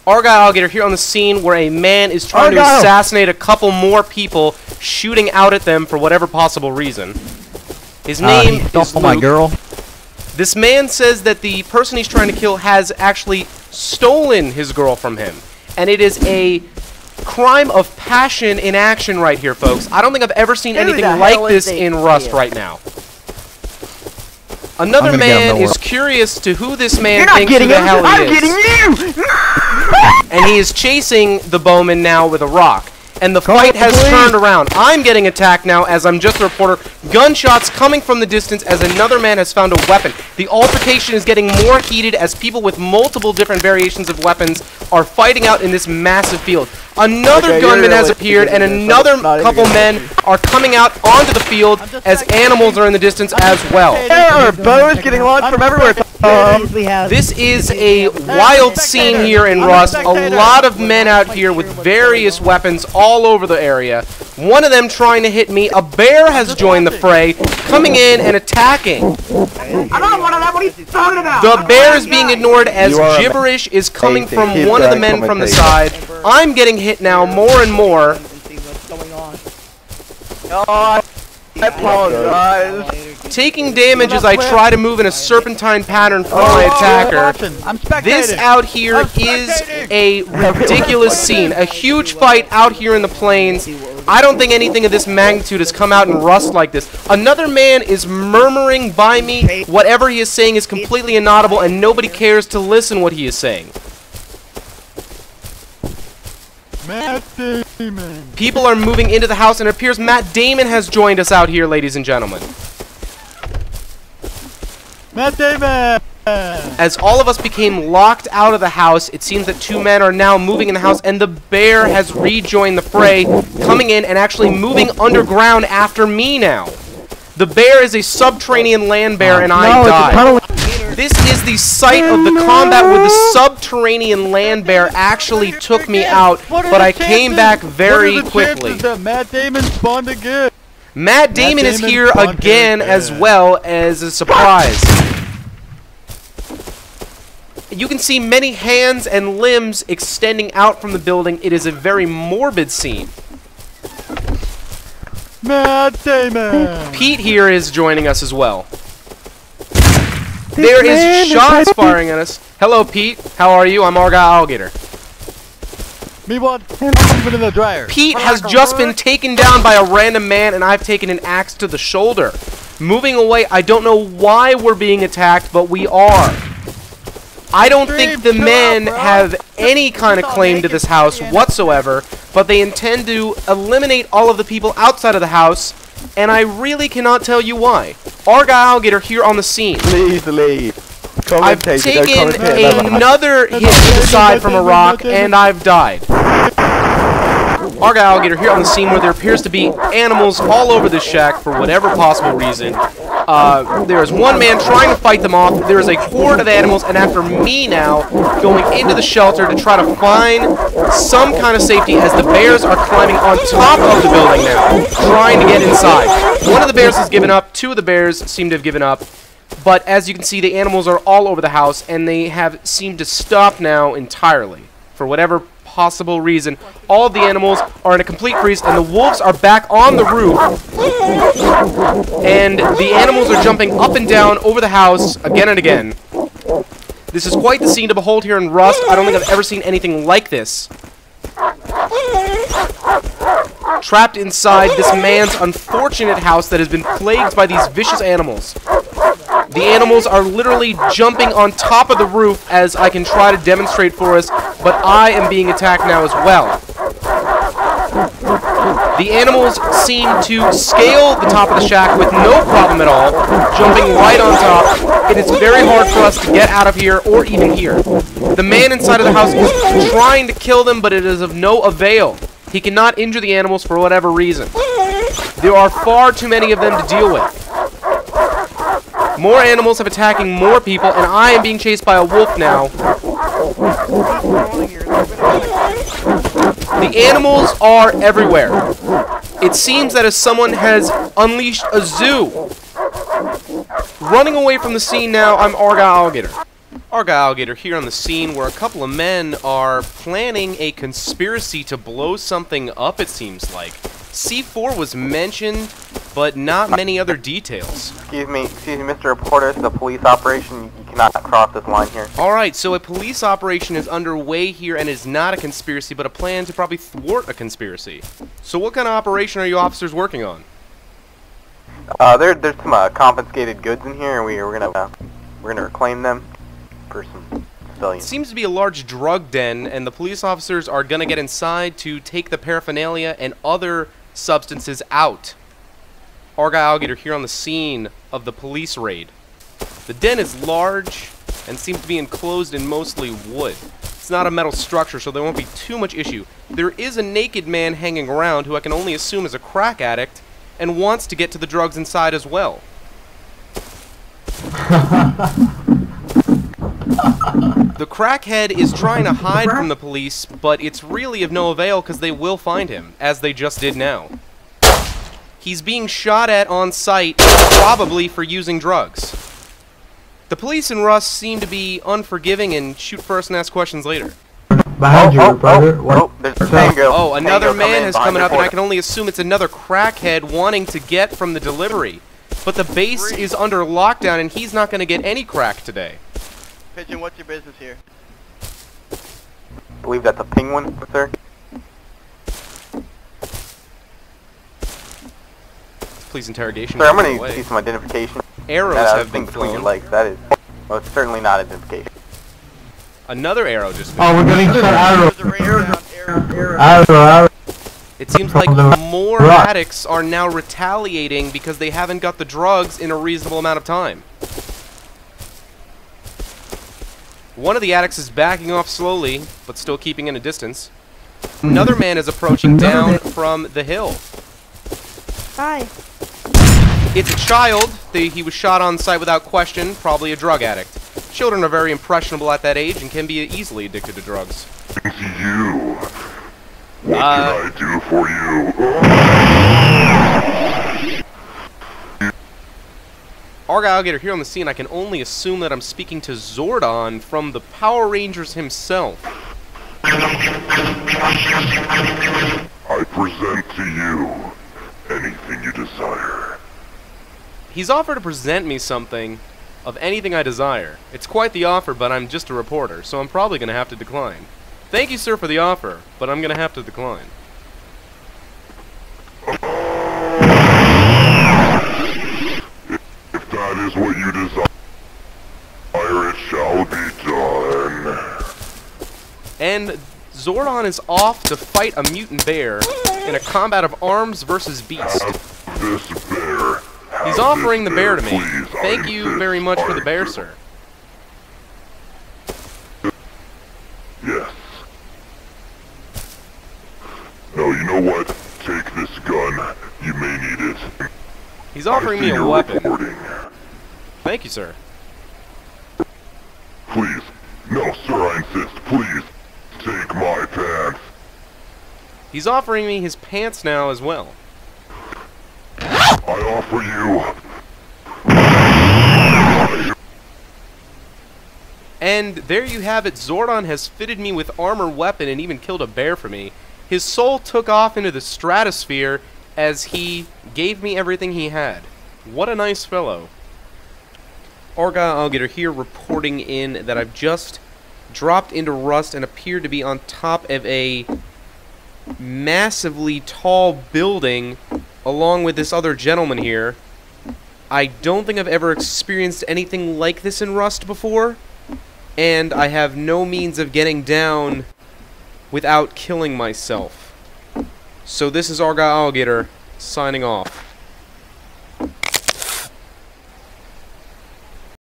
Argyle Alligator here on the scene where a man is trying to assassinate a couple more people, shooting out at them for whatever possible reason. His name is Luke. My girl. This man says that the person he's trying to kill has actually stolen his girl from him. And it is a crime of passion in action right here, folks. I don't think I've ever seen anything like this in Rust right now. Another man is curious to who this man thinks who the hell he is. I'm getting you! And he is chasing the bowman now with a rock. And the fight has turned around. I'm getting attacked now as I'm just a reporter. Gunshots coming from the distance as another man has found a weapon. The altercation is getting more heated as people with multiple different variations of weapons are fighting out in this massive field. Another gunman has appeared and another couple men are coming out onto the field as animals are in the distance as well. There are bows getting launched from everywhere. This is a wild scene here in Rust. A lot of men out here with various weapons all over the area. One of them trying to hit me. A bear has joined the fray, coming in and attacking. I don't want to know what he's talking about. The bear is being ignored as gibberish is coming from one of the men from the side. I'm getting hit now more and more. I apologize. Taking damage as I try to move in a serpentine pattern for my attacker. This out here is a ridiculous scene. A huge fight out here in the plains. I don't think anything of this magnitude has come out in Rust like this. Another man is murmuring by me. Whatever he is saying is completely inaudible and nobody cares to listen what he is saying. Matt Damon. People are moving into the house and it appears Matt Damon has joined us out here, ladies and gentlemen. Matt Damon! As all of us became locked out of the house, it seems that two men are now moving in the house and the bear has rejoined the fray, coming in and actually moving underground after me now. The bear is a subterranean land bear and I died. This is the site of the combat where the subterranean land bear actually took me out, but I came back very quickly. Matt Damon spawned again. Matt Damon is here again as well as a surprise. You can see many hands and limbs extending out from the building. It is a very morbid scene. Matt Damon! Pete here is joining us as well. There is shots firing at us. Hello, Pete. How are you? I'm Argyle Alligator. Me one. I'm in the dryer. Pete has just been taken down by a random man, and I've taken an axe to the shoulder. Moving away, I don't know why we're being attacked, but we are. I don't think the men have any kind of claim to this house whatsoever, but they intend to eliminate all of the people outside of the house, and I really cannot tell you why. Argyle Alligator here on the scene. Please leave. I've taken another hit to the side from a rock, and I've died. Argyle Alligator here on the scene where there appears to be animals all over this shack for whatever possible reason. There is one man trying to fight them off. There is a horde of animals, and after me now, going into the shelter to try to find some kind of safety as the bears are climbing on top of the building now, trying to get inside. One of the bears has given up. Two of the bears seem to have given up. But as you can see, the animals are all over the house, and they have seemed to stop now entirely. For whatever possible reason, all of the animals are in a complete freeze, and the wolves are back on the roof. And the animals are jumping up and down over the house again and again. This is quite the scene to behold here in Rust. I don't think I've ever seen anything like this. Trapped inside this man's unfortunate house that has been plagued by these vicious animals. The animals are literally jumping on top of the roof as I can try to demonstrate for us, but I am being attacked now as well. The animals seem to scale the top of the shack with no problem at all, jumping right on top. It is very hard for us to get out of here or even here. The man inside of the house is trying to kill them, but it is of no avail. He cannot injure the animals for whatever reason. There are far too many of them to deal with. More animals have attacking more people, and I am being chased by a wolf now. The animals are everywhere. It seems that as someone has unleashed a zoo. Running away from the scene now, I'm Argyle Alligator. Argyle Alligator here on the scene where a couple of men are planning a conspiracy to blow something up, it seems like. C4 was mentioned, but not many other details. Excuse me, Mr. Reporter, this is a police operation. You cannot cross this line here. Alright, so a police operation is underway here and is not a conspiracy, but a plan to probably thwart a conspiracy. So what kind of operation are you officers working on? There's some confiscated goods in here, and we're gonna reclaim them for some It civilians. seems to be a large drug den, and the police officers are gonna get inside to take the paraphernalia and other substances out. Argyle Alligator here on the scene of the police raid. The den is large and seems to be enclosed in mostly wood. It's not a metal structure, so there won't be too much issue. There is a naked man hanging around who I can only assume is a crack addict and wants to get to the drugs inside as well. The crackhead is trying to hide from the police, but it's really of no avail because they will find him, as they just did now. He's being shot at on sight, probably for using drugs. The police in Rust seem to be unforgiving and shoot first and ask questions later. Behind you, brother. There's a tango. Oh, another Tango man has behind coming up, and I reporter. can only assume it's another crackhead wanting to get from the delivery. But the base is under lockdown, and he's not going to get any crack today. Pigeon, what's your business here? I believe that's a penguin, sir. Police interrogation. Sir, I'm getting gonna away. see some identification. Arrows That have thing been between your flown. legs. That is most certainly not identification. Another arrow just Oh, we're getting shot. Arrow. There's a rain down, arrow. Arrow. It seems like more Right. addicts are now retaliating because they haven't got the drugs in a reasonable amount of time. One of the addicts is backing off slowly, but still keeping in a distance. Another man is approaching down from the hill. Hi. It's a child. He was shot on sight without question, probably a drug addict. Children are very impressionable at that age and can be easily addicted to drugs. You. What can I do for you? Argyle Alligator here on the scene. I can only assume that I'm speaking to Zordon from the Power Rangers himself. I present to you anything you desire. He's offered to present me something of anything I desire. It's quite the offer, but I'm just a reporter, so I'm probably going to have to decline. Thank you, sir, for the offer, but I'm going to have to decline. If that is what you desire, it shall be done. And Zordon is off to fight a mutant bear in a combat of arms versus beast. This bear. He's offering the bear to me. Please, Thank I you insist. very much for the I bear, insist. sir. Yes. No, you know what? Take this gun. You may need it. He's offering me I see a your weapon. reporting. Thank you, sir. Please. No, sir, I insist. Please. Take my pants. He's offering me his pants now as well. I offer you. And there you have it. Zordon has fitted me with armor weapon and even killed a bear for me. His soul took off into the stratosphere as he gave me everything he had. What a nice fellow. Argyle Alligator here reporting in that I've just dropped into Rust and appeared to be on top of a massively tall building along with this other gentleman here. I don't think I've ever experienced anything like this in Rust before, and I have no means of getting down without killing myself. So this is Argyle Alligator signing off.